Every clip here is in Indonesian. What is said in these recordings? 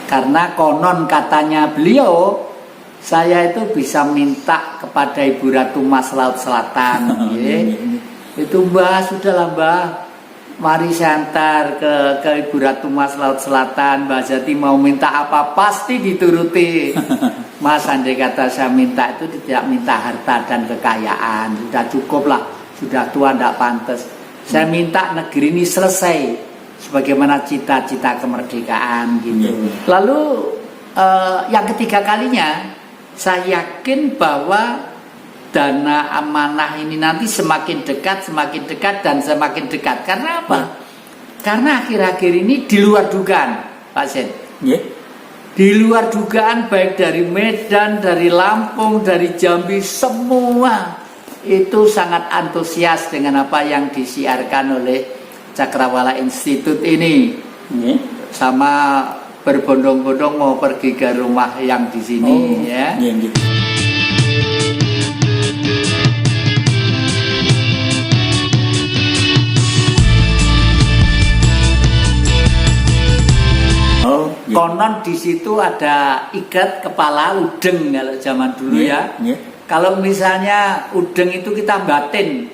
Karena konon katanya beliau, saya itu bisa minta kepada Ibu Ratu Mas Laut Selatan. Itu Mbah, sudahlah Mbah, mari saya antar ke Ibu Ratu Mas Laut Selatan. Mbah Jati mau minta apa pasti dituruti. Mas, andai kata saya minta itu tidak minta harta dan kekayaan, sudah cukup lah, sudah tua tidak pantas. Saya minta negeri ini selesai sebagaimana cita-cita kemerdekaan gitu. Lalu yang ketiga kalinya, saya yakin bahwa dana amanah ini nanti semakin dekat dan semakin dekat. Karena apa? Karena akhir-akhir ini di luar dugaan, Pak Sen. Di luar dugaan, baik dari Medan, dari Lampung, dari Jambi, semua itu sangat antusias dengan apa yang disiarkan oleh Cakrawala Institute ini. Sama berbondong-bondong mau pergi ke rumah yang di sini. Konon di situ ada ikat kepala udeng kalau zaman dulu Kalau misalnya udeng itu kita batin,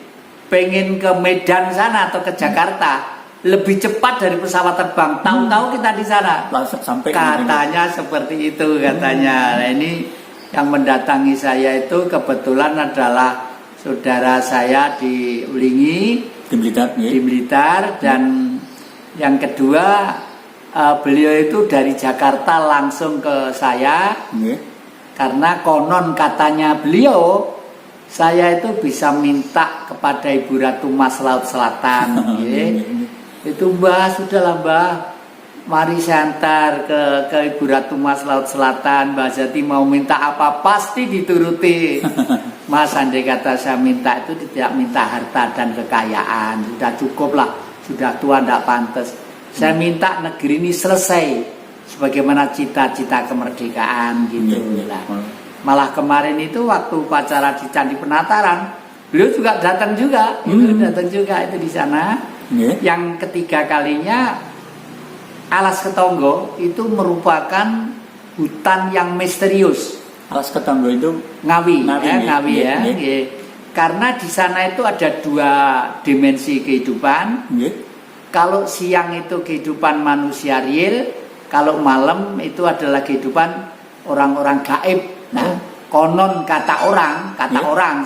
pengen ke Medan sana atau ke Jakarta, lebih cepat dari pesawat terbang. Tahu-tahu kita di sana. Sampai katanya seperti itu katanya. Nah, ini yang mendatangi saya itu kebetulan adalah saudara saya di Ulingi, di Blitar, dan yang kedua beliau itu dari Jakarta langsung ke saya. Karena konon katanya beliau, saya itu bisa minta kepada Ibu Ratu Mas Laut Selatan. Itu Mbah, sudahlah Mbah, mari saya antar ke Ibu Ratu Mas Laut Selatan. Mbah Jati mau minta apa pasti dituruti. Mas, andai kata saya minta itu tidak minta harta dan kekayaan, sudah cukup lah, sudah tua tidak pantas. Saya minta negeri ini selesai sebagaimana cita-cita kemerdekaan gitu. Malah kemarin itu waktu upacara di Candi Penataran, beliau juga datang juga, itu di sana. Yang ketiga kalinya, Alas Ketonggo itu merupakan hutan yang misterius. Alas Ketonggo itu Ngawi ya. Karena di sana itu ada dua dimensi kehidupan. Kalau siang itu kehidupan manusia real, kalau malam itu adalah kehidupan orang-orang gaib. Nah, konon kata orang,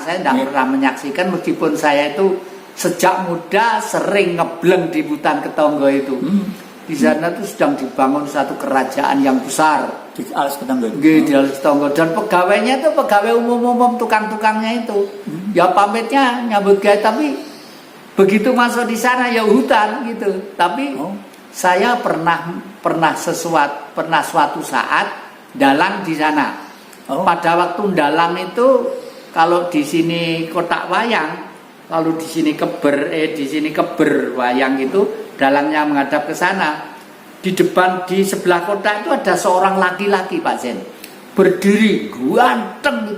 saya tidak pernah menyaksikan, meskipun saya itu sejak muda sering ngebleng di hutan Ketonggo itu. Di sana tuh sedang dibangun satu kerajaan yang besar. Di Alas Ketonggo. Di Alas Ketonggo, dan pegawainya itu pegawai umum-umum, tukang-tukangnya itu. Ya pamitnya nyambut gawe, tapi begitu masuk di sana ya hutan gitu. Tapi saya pernah suatu saat dalang di sana. Pada waktu dalang itu, kalau di sini kotak wayang, kalau di sini keber wayang itu, dalangnya menghadap ke sana. Di sebelah kotak itu ada seorang laki-laki, Pak Zen, berdiri ganteng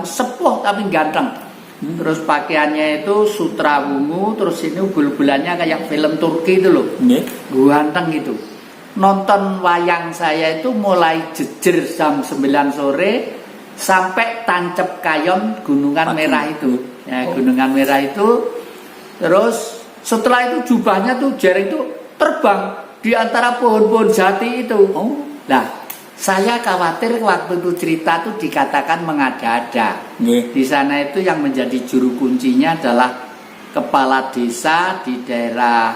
sepuh tapi ganteng. Terus pakaiannya itu sutra wungu, terus ini bul-bulannya kayak film Turki itu loh. Ganteng gitu. Nonton wayang saya itu mulai jejer jam 9 sore sampai Tancep Kayon Gunungan Merah itu. Gunungan Merah itu. Terus setelah itu jubahnya tuh jari itu terbang di antara pohon-pohon jati itu. Nah, saya khawatir waktu itu cerita tuh dikatakan mengada-ada. Di sana itu yang menjadi juru kuncinya adalah kepala desa di daerah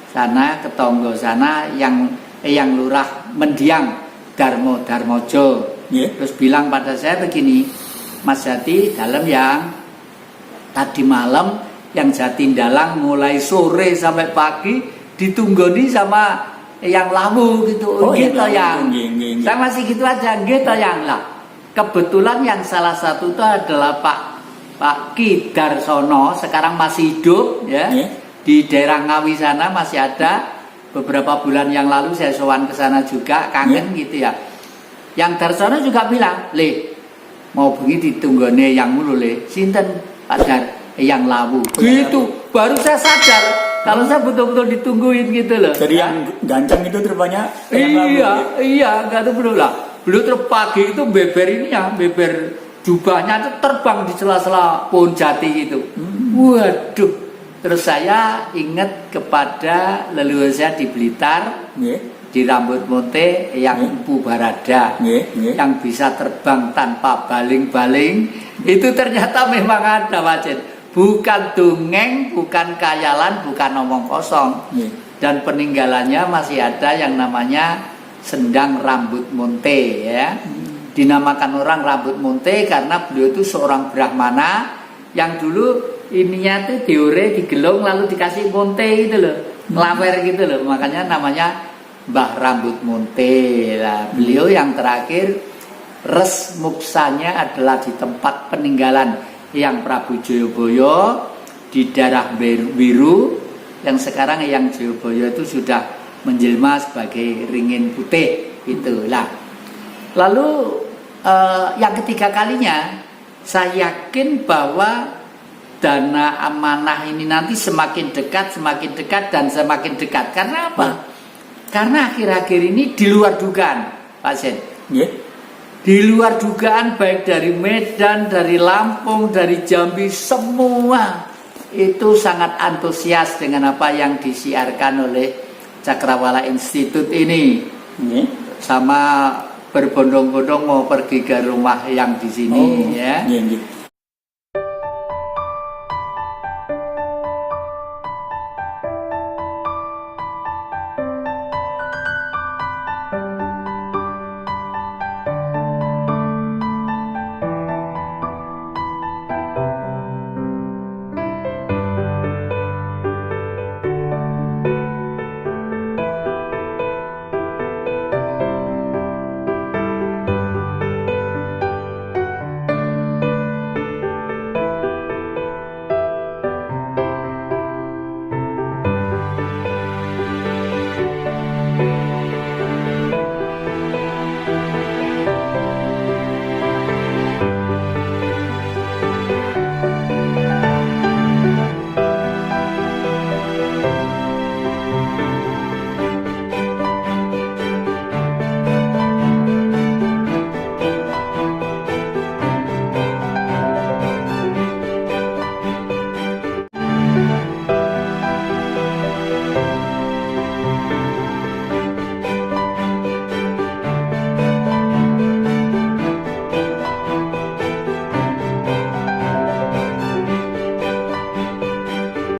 sana, Ketonggo sana, yang lurah Mendiang, Darmojo. Terus bilang pada saya begini, Mas Jati, dalam yang tadi malam yang Jatindalang mulai sore sampai pagi ditunggoni sama yang lawu gitu. Gitu yang saya masih gitu aja gitu yang lah. Kebetulan yang salah satu itu adalah Pak Ki Darsono, sekarang masih hidup ya. Di daerah Ngawi sana masih ada. Beberapa bulan yang lalu saya sowan ke sana juga, kangen gitu ya. Yang Darsono juga bilang, "Le, mau bengi ditunggone yang mulu le, sinten Pak Dar, yang lawu." Gitu. Baru saya sadar, Kalau saya betul-betul ditungguin gitu loh. Jadi yang ganteng itu rupanya Iya, nggak tahu beliau lah. Beliau terus pagi itu beber ini ya, beber jubahnya itu terbang di sela-sela pohon jati gitu. Waduh, terus saya ingat kepada leluhur saya di Blitar, di Rambut Monte yang Empu Barada, yang bisa terbang tanpa baling-baling. Itu ternyata memang ada, Pak Jen. Bukan dongeng, bukan khayalan, bukan omong kosong. Dan peninggalannya masih ada yang namanya Sendang Rambut Monte ya. Dinamakan orang Rambut Monte karena beliau itu seorang Brahmana yang dulu ininya tuh diure, digelung lalu dikasih monte gitu loh. Ngelawer gitu loh. Makanya namanya Mbah Rambut Monte. Nah, beliau yang terakhir res muksanya adalah di tempat peninggalan yang Prabu Jayabaya di daerah Biru, yang sekarang yang Jayabaya itu sudah menjelma sebagai Ringin Putih itulah. Lalu yang ketiga kalinya saya yakin bahwa dana amanah ini nanti semakin dekat dan semakin dekat. Karena apa? Karena akhir-akhir ini di luar dugaan, Pak Sen. Di luar dugaan baik dari Medan, dari Lampung, dari Jambi, semua itu sangat antusias dengan apa yang disiarkan oleh Cakrawala Institute ini. Sama berbondong-bondong mau pergi ke rumah yang di sini ya.